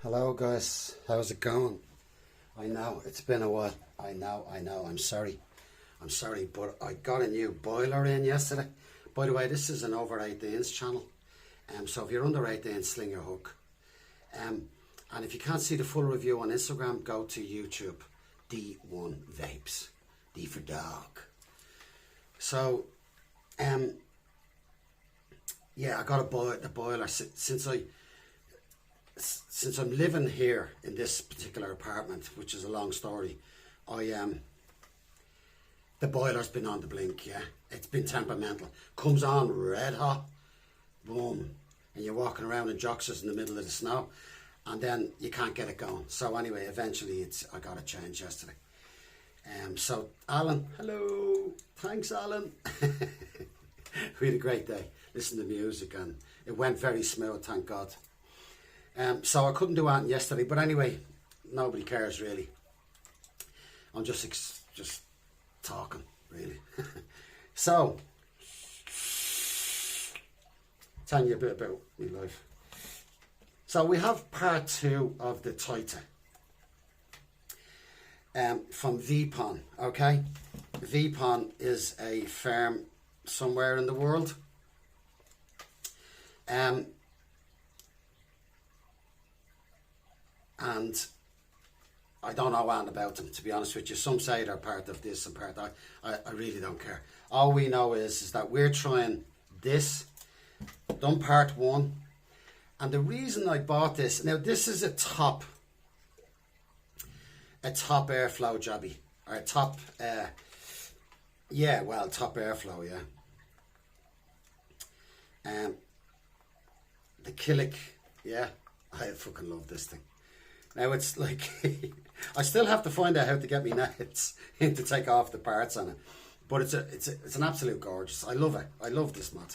Hello guys, how's it going? I know, it's been a while. I know, I'm sorry, but I got a new boiler in yesterday. By the way, this is an over 18s channel. So if you're under 18, sling your hook. And if you can't see the full review on Instagram, go to YouTube. D1 Vapes. D for dog. So, yeah, I got the boiler since I'm living here in this particular apartment, which is a long story. The boiler's been on the blink, yeah. It's been temperamental. Comes on red hot, boom, and you're walking around in joxers in the middle of the snow, and then you can't get it going. So anyway, eventually I got it changed yesterday. So Alan, hello, thanks Alan. We had a great day. Listened to music and it went very smooth, thank God. So I couldn't do anything yesterday, but anyway, nobody cares really. I'm just talking, really. So, telling you a bit about my life. So we have part 2 of the TITA from Veepon, okay? Veepon is a firm somewhere in the world. And I don't know anything about them, to be honest with you. Some say they're part of this and part of that. I really don't care. All we know is that we're trying this, done part 1. And the reason I bought this, now this is a top airflow jobby. Or a top, top airflow, yeah. The Killick, yeah. I fucking love this thing. Now it's like, I still have to find out how to get me nets in to take off the parts on it. But it's an absolute gorgeous. I love it. I love this mod.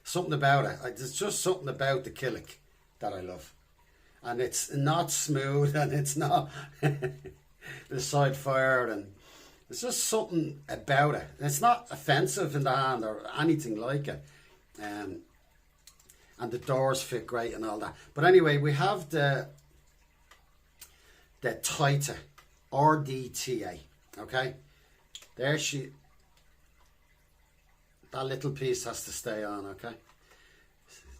Something about it. There's just something about the Killick that I love. And it's not smooth and it's not the side fire, and there's just something about it. And it's not offensive in the hand or anything like it. And the doors fit great and all that. But anyway, we have the TITA RDTA, okay? There that little piece has to stay on, okay?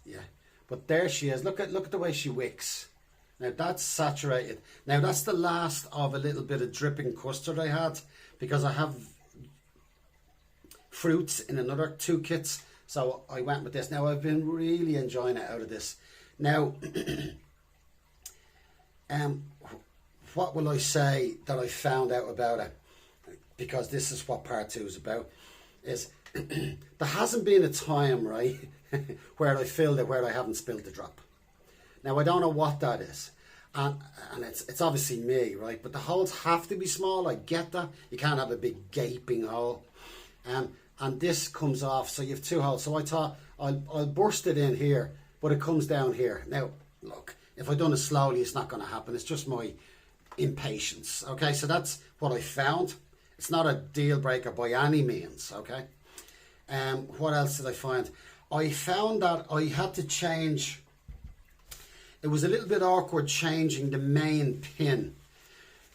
Yeah, but there she is. Look at the way she wicks. Now that's saturated. Now that's the last of a little bit of dripping custard I had, because I have fruits in another 2 kits. So I went with this. Now I've been really enjoying it out of this. Now, what will I say that I found out about it? Because this is what part 2 is about. Is there hasn't been a time, right, where I filled it where I haven't spilled a drop. Now I don't know what that is. And it's obviously me, right? But the holes have to be small. I get that. You can't have a big gaping hole. And this comes off, so you have 2 holes. So I thought I'll burst it in here, but it comes down here. Now, look, if I'd done it slowly, it's not going to happen. It's just my impatience. Okay, so that's what I found. It's not a deal breaker by any means. Okay. What else did I find? I found that I had to change. It was a little bit awkward changing the main pin.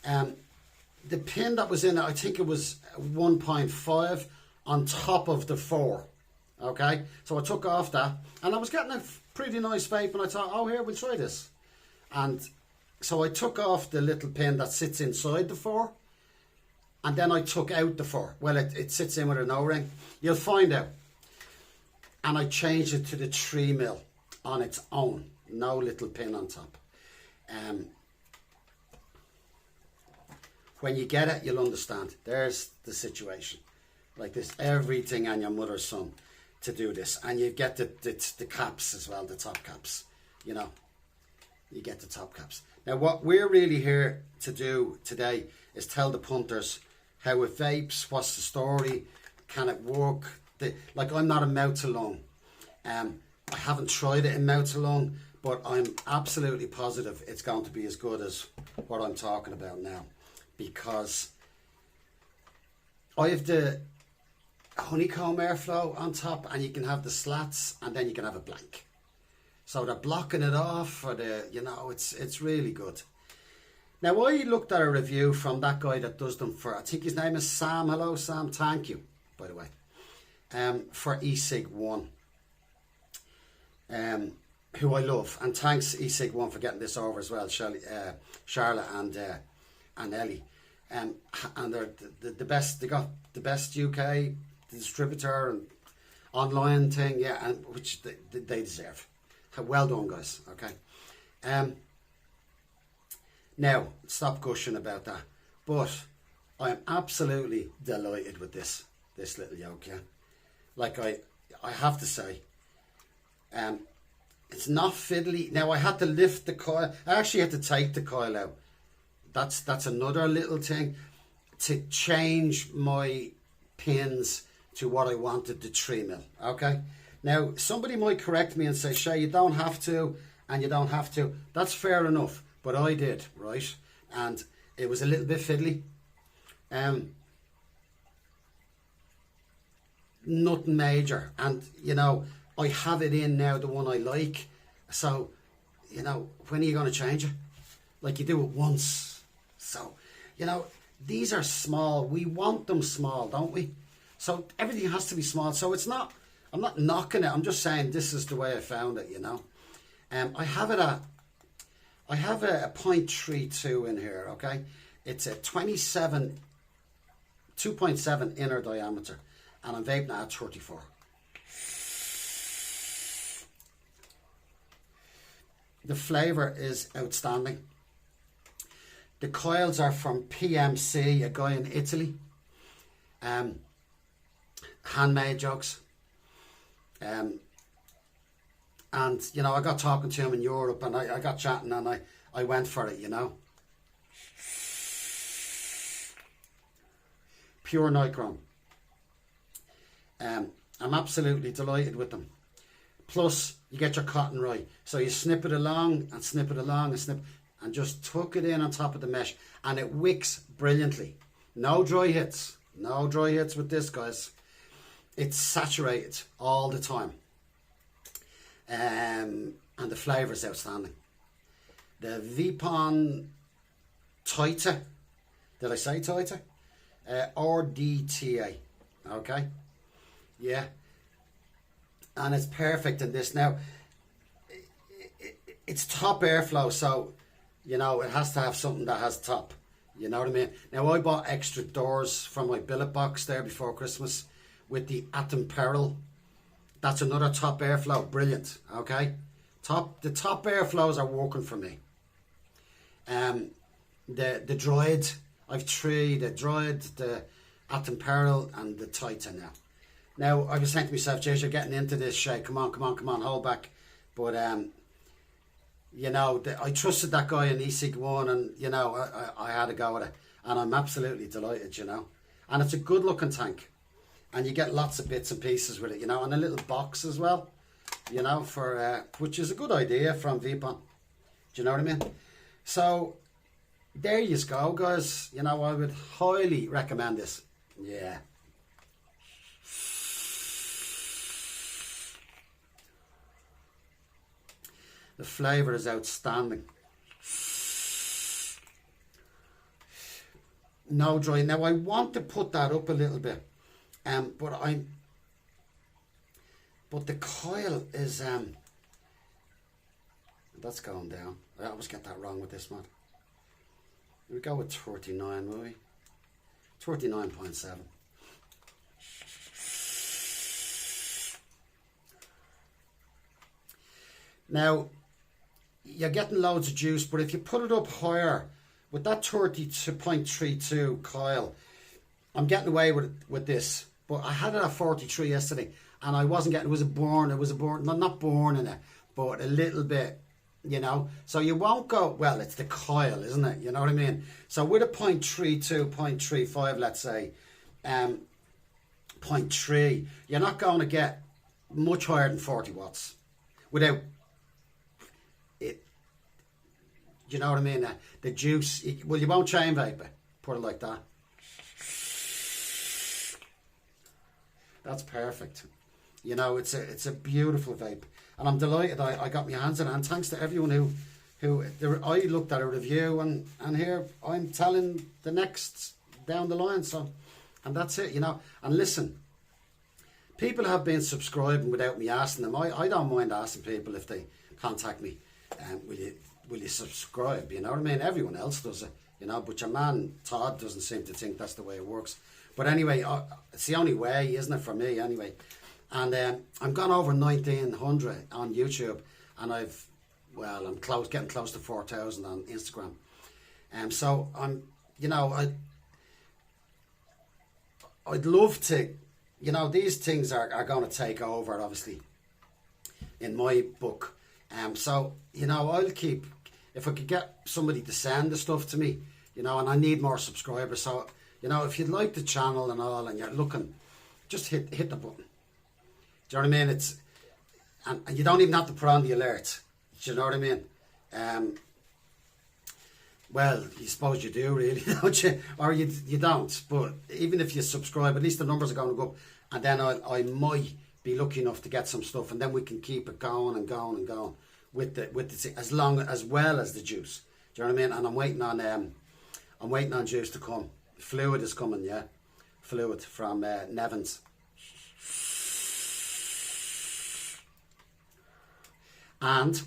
The pin that was in it, I think it was 1.5 on top of the 4. Okay, so I took off that, and I was getting a pretty nice vape, and I thought, oh, here, we'll try this. And so I took off the little pin that sits inside the 4, and then I took out the 4. Well, it sits in with an O-ring. You'll find out. And I changed it to the 3mm on its own. No little pin on top. When you get it, you'll understand. There's the situation. Like this, everything on your mother's son to do this. And you get the caps as well, the top caps. You know, you get the top caps. Now, what we're really here to do today is tell the punters how it vapes, what's the story, can it work. Like, I'm not a mouth to lung. I haven't tried it in mouth to lung, but I'm absolutely positive it's going to be as good as what I'm talking about now, because I have the honeycomb airflow on top, and you can have the slats, and then you can have a blank. So they're blocking it off for the, you know, it's really good. Now, I looked at a review from that guy that does them for, I think his name is Sam. Hello, Sam. Thank you, by the way, for eSig1, who I love. And thanks, eSig1, for getting this over as well, Charlotte and Ellie. And they're the best. They got the best UK distributor and online thing, yeah, and which they deserve. Well done, guys. Okay. Now, stop gushing about that. But I am absolutely delighted with this little yoke, yeah. Like I have to say, it's not fiddly. Now, I had to lift the coil. I actually had to take the coil out. That's another little thing to change my pins to what I wanted, the 3mm. Okay. Now, somebody might correct me and say, Shay, you don't have to, and you don't have to. That's fair enough, but I did, right? And it was a little bit fiddly. Nothing major. And, you know, I have it in now, the one I like. So, you know, when are you going to change it? Like, you do it once. So, you know, these are small. We want them small, don't we? So everything has to be small. So it's not, I'm not knocking it. I'm just saying this is the way I found it, you know. I have a 0.32 in here, okay? It's a 2.7 inner diameter, and I'm vaping at 34. The flavour is outstanding. The coils are from PMC, a guy in Italy. Handmade jugs. And, you know, I got talking to him in Europe, and I got chatting, and I went for it, you know. Pure nichrome. I'm absolutely delighted with them. Plus, you get your cotton right. So you snip it along, and snip it along, and snip, and just tuck it in on top of the mesh, and it wicks brilliantly. No dry hits. No dry hits with this, guys. It's saturated all the time. And the flavour is outstanding. The Veepon TITA, did I say TITA? RDTA, okay? Yeah. And it's perfect in this. Now, it's top airflow, so, you know, it has to have something that has top. You know what I mean? Now, I bought extra doors from my billet box there before Christmas with the Atom Peril. That's another top airflow. Brilliant. Okay? The top airflows are working for me. The Droid, I've 3, the Droid, the Atom Peril, and the Titan now. Now, I was saying to myself, Jay, you're getting into this, Shay. Come on, hold back. But, you know, I trusted that guy in eSig1, and, you know, I had to go with it. And I'm absolutely delighted, you know. And it's a good looking tank. And you get lots of bits and pieces with it, you know, and a little box as well, you know, for which is a good idea from Veepon. Do you know what I mean? So, there you go, guys. You know, I would highly recommend this. Yeah. The flavour is outstanding. No dry. Now, I want to put that up a little bit. But the coil is that's going down. I always get that wrong with this one. We go with 39, will we? 39.7. Now, you're getting loads of juice, but if you put it up higher with that 30.32 coil, I'm getting away with this. But I had it at 43 yesterday, and I wasn't getting, it was a burn, not burn in it, but a little bit, you know. So you won't go, well, it's the coil, isn't it? You know what I mean? So with a 0.32, 0.35, let's say, 0.3, you're not going to get much higher than 40 watts without it. You know what I mean? The juice, well, you won't chain vape it, put it like that. That's perfect. You know, it's a beautiful vape, and I'm delighted I got my hands on it. And thanks to everyone who I looked at a review, and here I'm telling the next down the line. So, and that's it, you know. And listen, people have been subscribing without me asking them. I don't mind asking people if they contact me. Will you subscribe? You know what I mean? Everyone else does it, you know. But your man Todd doesn't seem to think that's the way it works. But anyway, it's the only way, isn't it, for me? Anyway, and I'm gone over 1,900 on YouTube, and I'm getting close to 4,000 on Instagram. So I'm, you know, I'd love to, you know, these things are going to take over, obviously, in my book. So, you know, I'll keep, if I could get somebody to send the stuff to me, you know, and I need more subscribers. So, you know, if you'd like the channel and all, and you're looking, just hit the button. Do you know what I mean? It's, and you don't even have to put on the alert. Do you know what I mean? Well, you suppose you do, really, don't you? Or you don't. But even if you subscribe, at least the numbers are going to go up. And then I might be lucky enough to get some stuff, and then we can keep it going and going and going with the as well as the juice. Do you know what I mean? And I'm waiting on juice to come. Fluid is coming, yeah. Fluid from Nevins. And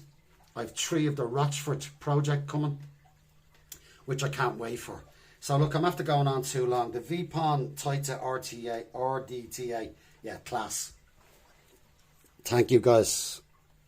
I've 3 of the Rochford project coming, which I can't wait for. So look, I'm after going on too long. The Veepon TITA RDTA, yeah, class. Thank you, guys.